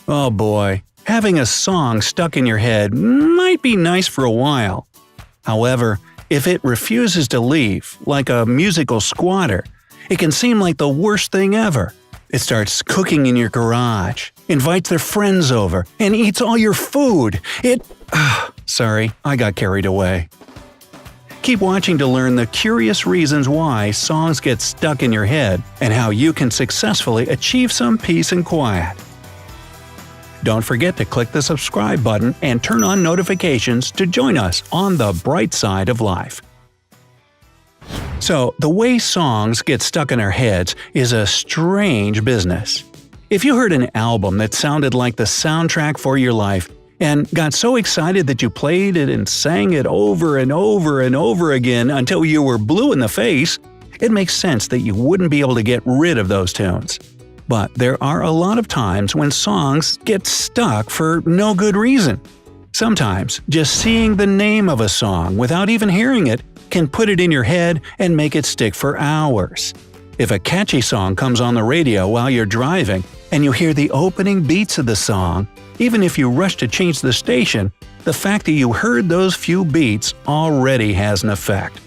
Oh boy, having a song stuck in your head might be nice for a while. However, if it refuses to leave, like a musical squatter, it can seem like the worst thing ever. It starts cooking in your garage, invites their friends over, and eats all your food. Sorry, I got carried away. Keep watching to learn the curious reasons why songs get stuck in your head and how you can successfully achieve some peace and quiet. Don't forget to click the subscribe button and turn on notifications to join us on the bright side of life. So, the way songs get stuck in our heads is a strange business. If you heard an album that sounded like the soundtrack for your life and got so excited that you played it and sang it over and over and over again until you were blue in the face, it makes sense that you wouldn't be able to get rid of those tunes. But there are a lot of times when songs get stuck for no good reason. Sometimes, just seeing the name of a song without even hearing it can put it in your head and make it stick for hours. If a catchy song comes on the radio while you're driving and you hear the opening beats of the song, even if you rush to change the station, the fact that you heard those few beats already has an effect.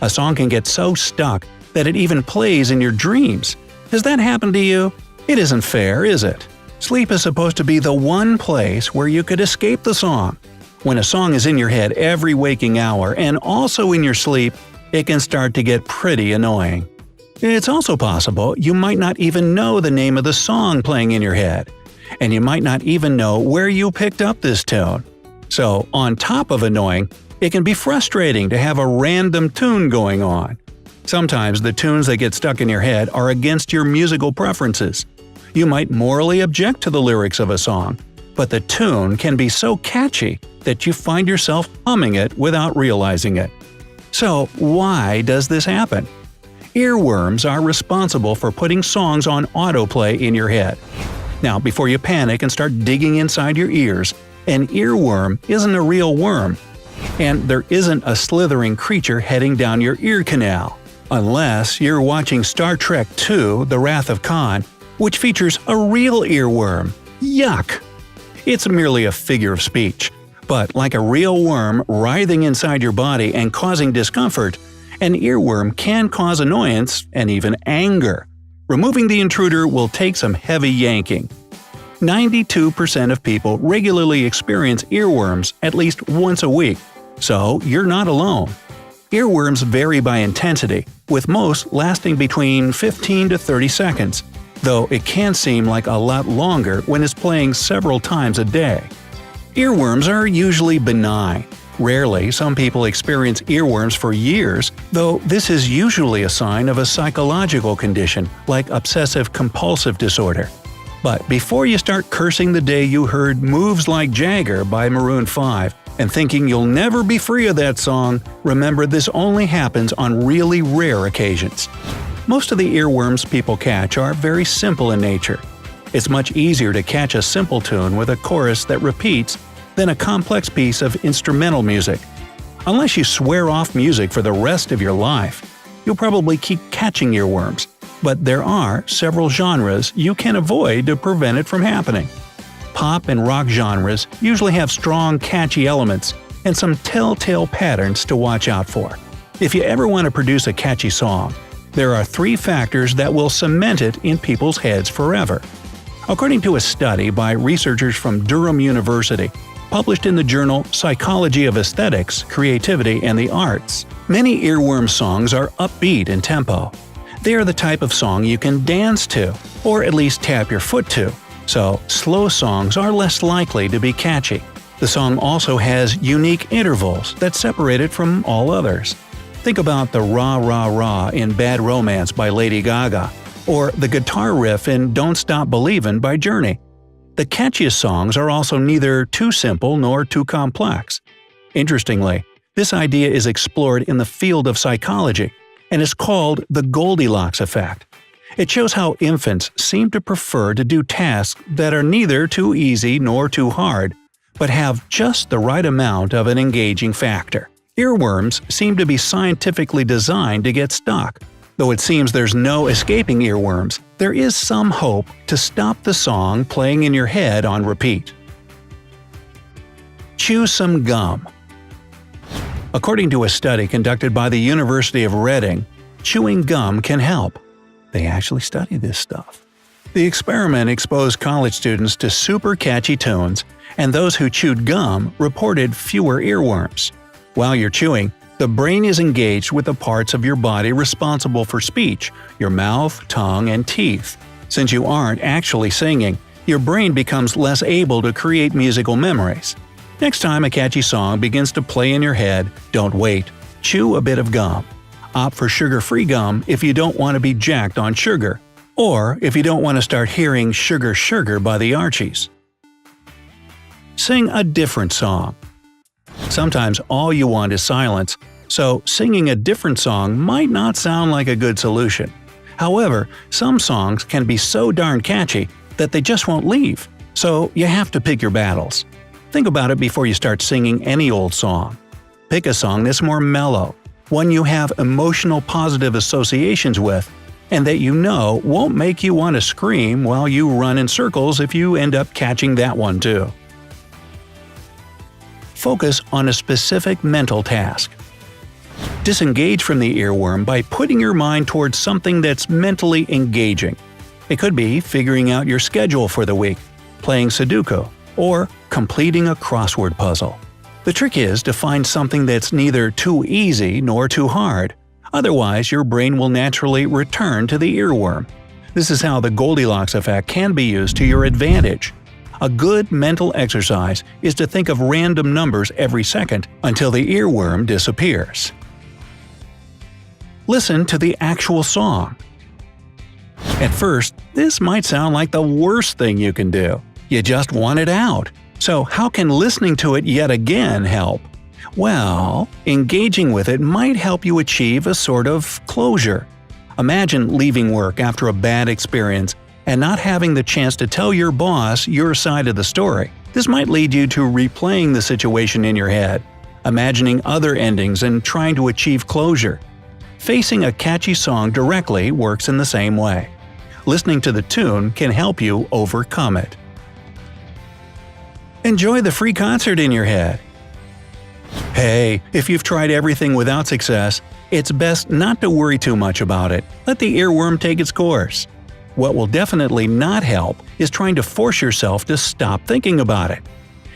A song can get so stuck that it even plays in your dreams. Has that happened to you? It isn't fair, is it? Sleep is supposed to be the one place where you could escape the song. When a song is in your head every waking hour and also in your sleep, it can start to get pretty annoying. It's also possible you might not even know the name of the song playing in your head, and you might not even know where you picked up this tune. So, on top of annoying, it can be frustrating to have a random tune going on. Sometimes the tunes that get stuck in your head are against your musical preferences. You might morally object to the lyrics of a song, but the tune can be so catchy that you find yourself humming it without realizing it. So, why does this happen? Earworms are responsible for putting songs on autoplay in your head. Now, before you panic and start digging inside your ears, an earworm isn't a real worm, and there isn't a slithering creature heading down your ear canal. Unless you're watching Star Trek II: The Wrath of Khan, which features a real earworm. Yuck! It's merely a figure of speech. But like a real worm writhing inside your body and causing discomfort, an earworm can cause annoyance and even anger. Removing the intruder will take some heavy yanking. 92% of people regularly experience earworms at least once a week, so you're not alone. Earworms vary by intensity, with most lasting between 15 to 30 seconds, though it can seem like a lot longer when it's playing several times a day. Earworms are usually benign. Rarely, some people experience earworms for years, though this is usually a sign of a psychological condition like obsessive-compulsive disorder. But before you start cursing the day you heard Moves Like Jagger by Maroon 5 and thinking you'll never be free of that song, remember this only happens on really rare occasions. Most of the earworms people catch are very simple in nature. It's much easier to catch a simple tune with a chorus that repeats than a complex piece of instrumental music. Unless you swear off music for the rest of your life, you'll probably keep catching earworms, but there are several genres you can avoid to prevent it from happening. Pop and rock genres usually have strong, catchy elements and some telltale patterns to watch out for. If you ever want to produce a catchy song, there are 3 factors that will cement it in people's heads forever. According to a study by researchers from Durham University, published in the journal Psychology of Aesthetics, Creativity, and the Arts, many earworm songs are upbeat in tempo. They are the type of song you can dance to, or at least tap your foot to, so slow songs are less likely to be catchy. The song also has unique intervals that separate it from all others. Think about the rah rah rah in Bad Romance by Lady Gaga, or the guitar riff in Don't Stop Believin' by Journey. The catchiest songs are also neither too simple nor too complex. Interestingly, this idea is explored in the field of psychology, and is called the Goldilocks effect. It shows how infants seem to prefer to do tasks that are neither too easy nor too hard, but have just the right amount of an engaging factor. Earworms seem to be scientifically designed to get stuck. Though it seems there's no escaping earworms, there is some hope to stop the song playing in your head on repeat. Chew some gum. According to a study conducted by the University of Reading, chewing gum can help. They actually study this stuff. The experiment exposed college students to super catchy tunes, and those who chewed gum reported fewer earworms. While you're chewing, the brain is engaged with the parts of your body responsible for speech, your mouth, tongue, and teeth. Since you aren't actually singing, your brain becomes less able to create musical memories. Next time a catchy song begins to play in your head, don't wait. Chew a bit of gum. Opt for sugar-free gum if you don't want to be jacked on sugar, or if you don't want to start hearing Sugar Sugar by the Archies. Sing a different song. Sometimes all you want is silence, so singing a different song might not sound like a good solution. However, some songs can be so darn catchy that they just won't leave, so you have to pick your battles. Think about it before you start singing any old song. Pick a song that's more mellow, one you have emotional positive associations with, and that you know won't make you want to scream while you run in circles if you end up catching that one too. Focus on a specific mental task. Disengage from the earworm by putting your mind towards something that's mentally engaging. It could be figuring out your schedule for the week, playing Sudoku, or completing a crossword puzzle. The trick is to find something that's neither too easy nor too hard. Otherwise, your brain will naturally return to the earworm. This is how the Goldilocks effect can be used to your advantage. A good mental exercise is to think of random numbers every second until the earworm disappears. Listen to the actual song. At first, this might sound like the worst thing you can do. You just want it out. So how can listening to it yet again help? Well, engaging with it might help you achieve a sort of closure. Imagine leaving work after a bad experience and not having the chance to tell your boss your side of the story. This might lead you to replaying the situation in your head, imagining other endings and trying to achieve closure. Facing a catchy song directly works in the same way. Listening to the tune can help you overcome it. Enjoy the free concert in your head. Hey, if you've tried everything without success, it's best not to worry too much about it. Let the earworm take its course. What will definitely not help is trying to force yourself to stop thinking about it.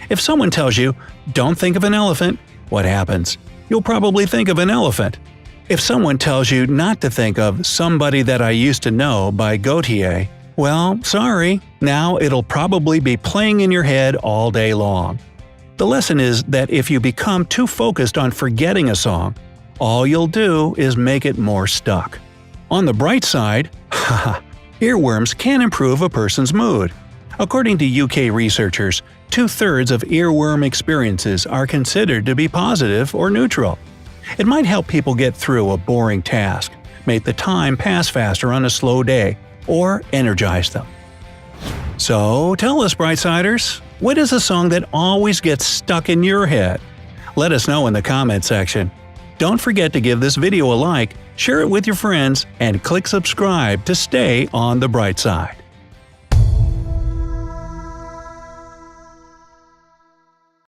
If someone tells you, "Don't think of an elephant," what happens? You'll probably think of an elephant. If someone tells you not to think of "Somebody That I Used to Know" by Gautier, well, sorry, now it'll probably be playing in your head all day long. The lesson is that if you become too focused on forgetting a song, all you'll do is make it more stuck. On the bright side, earworms can improve a person's mood. According to UK researchers, 2/3 of earworm experiences are considered to be positive or neutral. It might help people get through a boring task, make the time pass faster on a slow day, or energize them. So tell us, Brightsiders, what is a song that always gets stuck in your head? Let us know in the comment section. Don't forget to give this video a like, share it with your friends, and click subscribe to stay on the bright side.